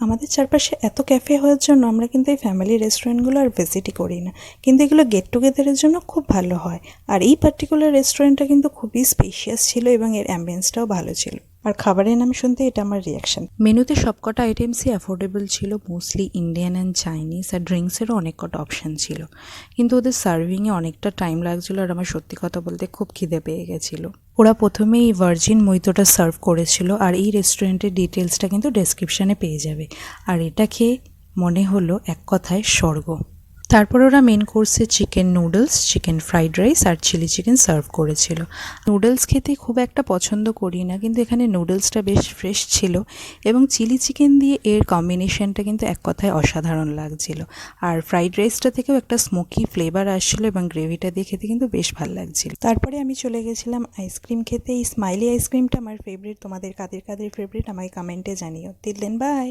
আমাদের চারপাশে এত ক্যাফে হওয়ার জন্য আমরা কিন্তু এই ফ্যামিলি রেস্টুরেন্টগুলো আর ভিজিটই করি না, কিন্তু এগুলো গেট টুগেদারের জন্য খুব ভালো হয়। আর এই পার্টিকুলার রেস্টুরেন্টটা কিন্তু খুবই স্পেশিয়াস ছিল এবং এর অ্যাম্বিয়েন্সটাও ভালো ছিল। আর খাবারের নাম শুনতে এটা আমার রিয়াকশন। মেনুতে সবকটা আইটেমসই অ্যাফোর্ডেবল ছিল, মোস্টলি ইন্ডিয়ান অ্যান্ড চাইনিজ, আর ড্রিঙ্কসেরও অনেক কটা অপশান ছিল। কিন্তু ওদের সার্ভিংয়ে অনেকটা টাইম লাগছিলো আর আমার সত্যি কথা বলতে খুব খিদে পেয়ে গেছিলো। ওরা প্রথমেই এই ভার্জিন মইতোটা সার্ভ করেছিল, আর এই রেস্টুরেন্টের ডিটেলসটা কিন্তু ডেসক্রিপশানে পেয়ে যাবে। আর এটা খেয়ে মনে হলো এক কথায় স্বর্গ। তারপর ওরা মেন কোর্সে chicken noodles, chicken fried rice আর চিলি চিকেন সার্ভ করেছিল। নুডলস খেতে খুব একটা পছন্দ করি না, কিন্তু এখানে নুডলসটা বেশ ফ্রেশ ছিল এবং চিলি চিকেন দিয়ে এর কম্বিনেশনটা কিন্তু এক কথায় অসাধারণ লাগছিল। আর ফ্রাইড রাইসটা থেকেও একটা স্মোকি ফ্লেভার আসছিলো এবং গ্রেভিটা দিয়ে খেতে কিন্তু বেশ ভালো লাগছিল। তারপরে আমি চলে গেছিলাম আইসক্রিম খেতে। এই স্মাইলি আইসক্রিমটা আমার ফেভারিট। তোমাদের কাদের কাদের ফেভারিট আমাকে কমেন্টে জানিও। Till then by.